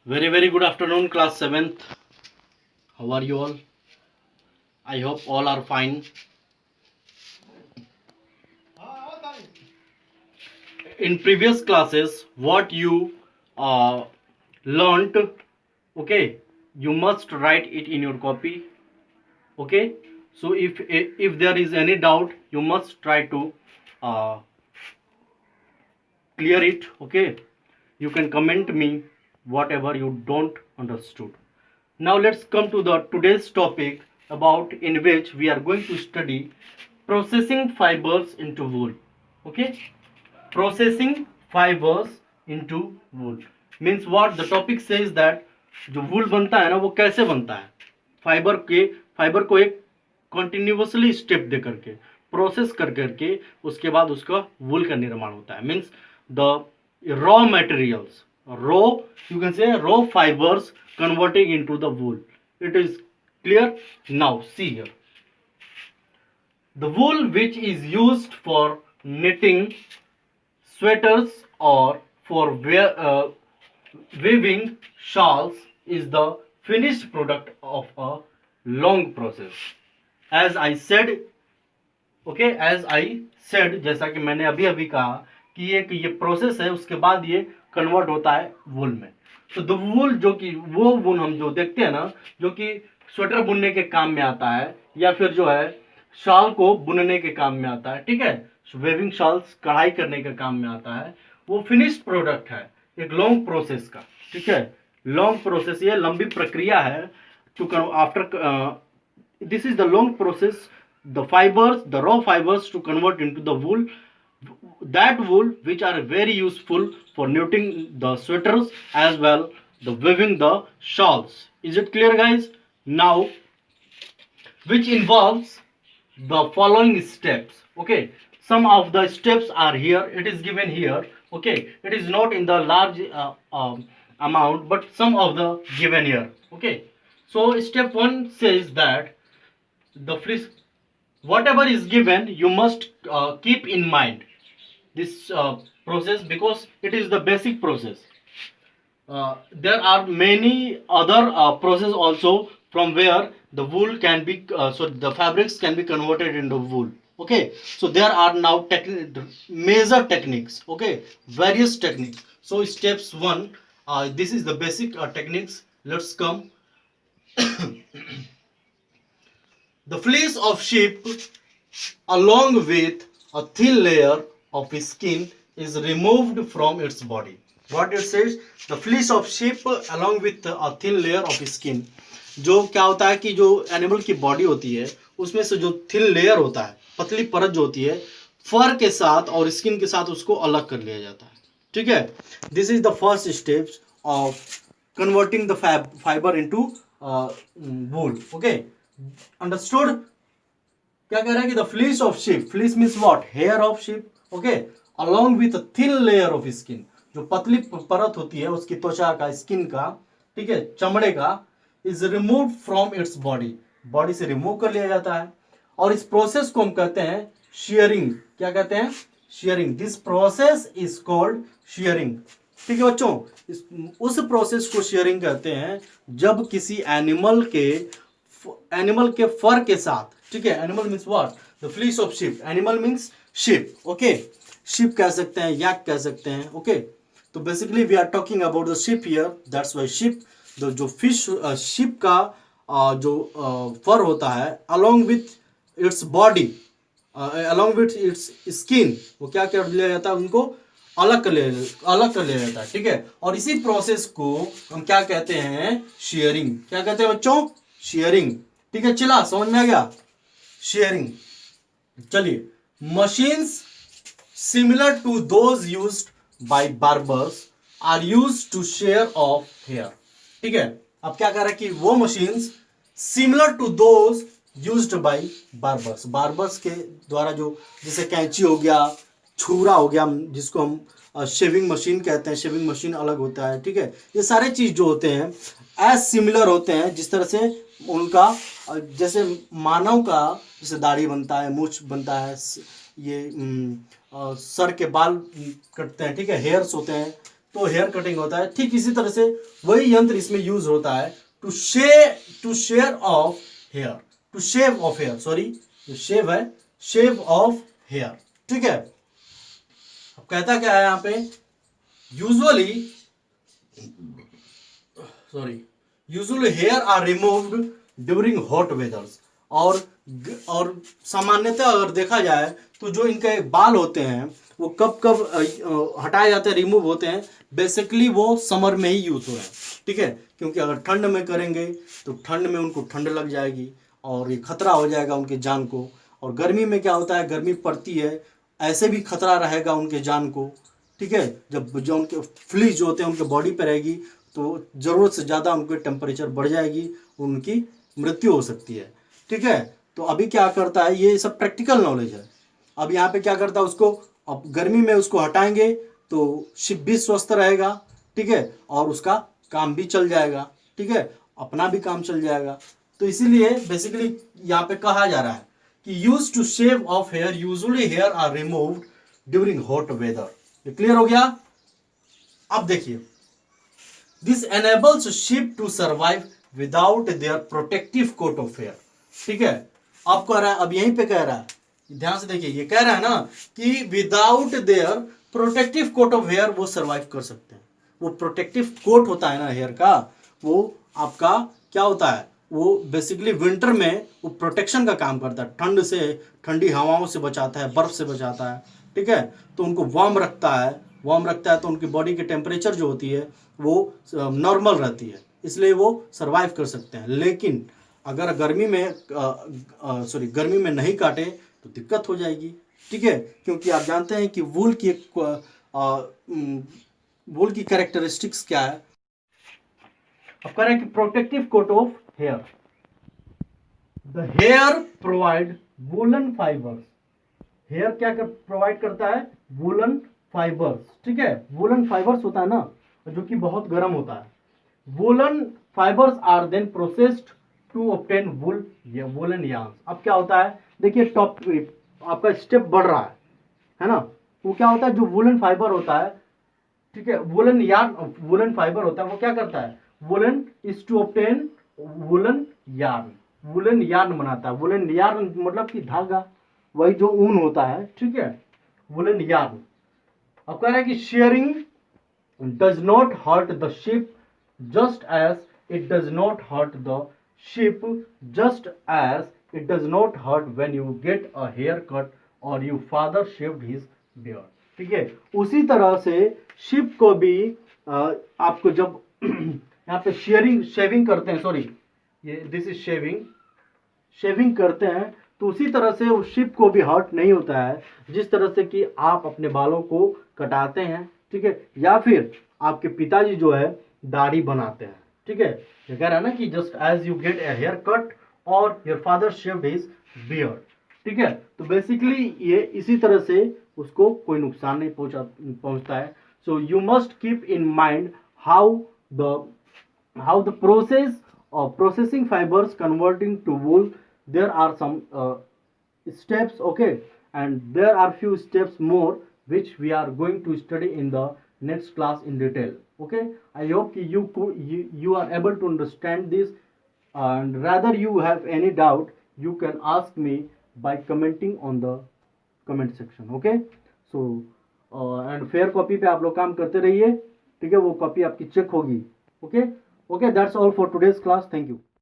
Very good afternoon, class 7th. How are you all? I hope all are fine. In previous classes, what you learnt, okay, you must write it in your copy, okay. So if there is any doubt, you must try to uh, clear it, okay. You can comment me whatever you don't understood. Now let's come to the today's topic about in which we are going to study processing fibers into wool. Okay, processing fibers into wool means what? The topic says that जो wool बनता है ना वो कैसे बनता है, fibre को एक कंटिन्यूअसली स्टेप दे करके प्रोसेस कर करके उसके बाद उसका वूल का निर्माण होता है. Means the raw materials, raw you can say raw fibers converting into the wool. It is clear? Now see here, the wool which is used for knitting sweaters or for weaving shawls is the finished product of a long process. As I said, okay, as I said, जैसा कि मैंने अभी अभी कहा कि ये process है, उसके बाद ये कन्वर्ट होता है वूल में. तो द वूल जो कि वो वूल हम जो देखते हैं ना, जो कि स्वेटर बुनने के काम में आता है या फिर जो है शाल को बुनने के काम में आता है, ठीक है, वेविंग शॉल्स कढ़ाई करने के काम में आता है, वो फिनिश्ड प्रोडक्ट है एक लॉन्ग प्रोसेस का. ठीक है, लॉन्ग प्रोसेस, ये लंबी प्रक्रिया है. To after this is the long process, the fibers, the raw fibers to convert into the wool, that wool which are very useful for knitting the sweaters as well the weaving the shawls. Is it clear, guys? Now which involves the following steps. Okay, some of the steps are here, it is given here. Okay, it is not in the large amount, but some of the given here. Okay, so step 1 says that the whatever is given you must keep in mind this process, because it is the basic process. There are many other process also from where the wool can be so the fabrics can be converted into wool. Okay, so there are now major techniques, okay, various techniques. So steps 1, this is the basic techniques. Let's come. The fleece of sheep along with a thin layer of skin is removed from its body. What it says, the fleece of sheep along with a thin layer of skin. जो क्या होता है कि जो animal की body होती है उसमें से जो थिन लेयर होता है, पतली परत जो होती है, फर के साथ और स्किन के साथ उसको अलग कर लिया जाता है. ठीक है, this is the first steps of converting the fibre into wool. Okay, understood? क्या कह रहा है कि the fleece of sheep, fleece means what? Hair of sheep. Okay, along with thin layer of skin, जो पतली परत होती है उसकी त्वचा का, स्किन का, ठीक है, चमड़े का, is remove from its body, body से रिमूव कर लिया जाता है. और इस प्रोसेस को हम कहते हैं शेयरिंग. क्या कहते हैं? Sharing. This process is called sharing. ठीक है बच्चों, उस प्रोसेस को शेयरिंग कहते हैं जब किसी एनिमल के फर के साथ, ठीक है, animal means what? The fleece of sheep. Animal means sheep. Okay, sheep कह सकते हैं, याक कह सकते हैं. ओके, तो basically we are talking about the sheep here, that's why sheep. जो फिश शीप का जो फर होता है along with its body, along with its skin, वो क्या कर लिया जाता है? उनको अलग कर लिया जाता है. ठीक है, और इसी प्रोसेस को हम क्या कहते हैं? शेयरिंग. क्या कहते हैं बच्चों? शेयरिंग. ठीक है, चला, समझ में आ गया? शेयरिंग. चलिए, machines similar to those used by barbers are used to share off hair. ठीक है, अब क्या कह रहा है कि वो machines similar to those used by barbers, barbers के द्वारा जो, जैसे कैंची हो गया, छुरा हो गया, जिसको हम शेविंग मशीन कहते हैं, शेविंग मशीन अलग होता है. ठीक है, ये सारे चीज जो होते हैं एज सिमिलर होते हैं जिस तरह से उनका, जैसे मानव का जैसे दाढ़ी बनता है, मूछ बनता है, ये सर के बाल कटते हैं, ठीक है, हेयर्स होते हैं, तो हेयर कटिंग होता है। ठीक इसी तरह से वही यंत्र इसमें यूज होता है to share off hair, to shave off hair, sorry shave है, शेव ऑफ हेयर। ठीक है, अब कहता क्या है यहाँ पे, usually usually hair are removed during hot weathers. और सामान्यतः अगर देखा जाए तो जो इनके बाल होते हैं वो कब कब हटाए जाते हैं, रिमूव होते हैं, बेसिकली वो समर में ही यूज हो रहे हैं। ठीक है, क्योंकि अगर ठंड में करेंगे तो ठंड में उनको ठंड लग जाएगी और ये खतरा हो जाएगा उनके जान को। और गर्मी में क्या होता है, गर्मी पड़ती है, ऐसे भी खतरा रहेगा उनके जान को। ठीक है, जब जो उनके फ्लीज जो होते हैं उनके बॉडी पे रहेगी तो ज़रूरत से ज़्यादा उनके टेम्परेचर बढ़ जाएगी, उनकी मृत्यु हो सकती है। ठीक है, तो अभी क्या करता है, ये सब प्रैक्टिकल नॉलेज है। अब यहाँ पे क्या करता है, उसको अब गर्मी में उसको हटाएंगे तो शिप भी स्वस्थ रहेगा। ठीक है, और उसका काम भी चल जाएगा। ठीक है, अपना भी काम चल जाएगा। तो इसीलिए बेसिकली यहाँ पे कहा जा रहा है कि use to shave off hair, usually hair are removed during hot weather. ये क्लियर हो गया। अब देखिए, this enables sheep to survive without their protective coat of hair. ठीक है, अब कह रहा है, अब यहीं पे कह रहा है, ध्यान से देखिए, ये कह रहा है ना कि without their protective coat of hair वो सर्वाइव कर सकते हैं। वो प्रोटेक्टिव कोट होता है ना हेयर का, वो आपका क्या होता है, वो बेसिकली विंटर में वो प्रोटेक्शन का काम करता है, ठंड से, ठंडी हवाओं से बचाता है, बर्फ से बचाता है। ठीक है, तो उनको वार्म रखता है, वार्म रखता है तो उनकी बॉडी की टेम्परेचर जो होती है वो नॉर्मल रहती है, इसलिए वो सर्वाइव कर सकते हैं। लेकिन अगर गर्मी में गर्मी में नहीं काटे तो दिक्कत हो जाएगी। ठीक है, क्योंकि आप जानते हैं कि वूल की वूल की कैरेक्टरिस्टिक्स क्या है। अब कह रहे हैं कि protective coat of hair, the hair provide woollen fibres. Hair क्या प्रोवाइड करता है, वूलन फाइबर्स। ठीक है, वूलन फाइबर्स होता है ना जो कि बहुत गर्म होता है। Woollen fibres are then processed to obtain woollen yarn. अब क्या होता है, देखिए टॉप आपका स्टेप बढ़ रहा है ना, वो क्या होता है, जो वूलन फाइबर होता है, ठीक है, वूलन यार्न, वूलन फाइबर होता है, वो क्या करता है, woollen is to obtain woollen yarn, woollen yarn बनाता है। वूलन यार्न मतलब कि धागा, वही जो ऊन होता है। ठीक है, वूलन यार्न। अब कह रहा है कि shearing does not hurt the sheep just as it does not hurt the sheep, just as it does not hurt when you get a haircut or your father shaved his beard। ठीक है, उसी तरह से ship को भी आपको जब यहाँ पे शेविंग करते हैं, सॉरी ये दिस इज शेविंग करते हैं तो उसी तरह से उस शिप को भी हर्ट नहीं होता है, जिस तरह से कि आप अपने बालों को कटाते हैं। ठीक है, या फिर आपके पिताजी जो है दाढ़ी बनाते हैं। ठीक है, ये कह रहा है ना कि just as you get a hair cut और your father shaved his beard. ठीक है, तो बेसिकली ये इसी तरह से उसको कोई नुकसान नहीं पहुंचता है। So you must keep in mind how the process of processing fibers converting to wool, there are some steps, okay, and there are few steps more which we are going to study in the next class in detail. Okay, I hope you are able to understand this, and rather you have any doubt you can ask me by commenting on the comment section. Okay, so and fair copy पे आप लोग काम करते रहिए। ठीक है, वो copy आपकी चेक होगी। Okay, that's all for today's class. Thank you.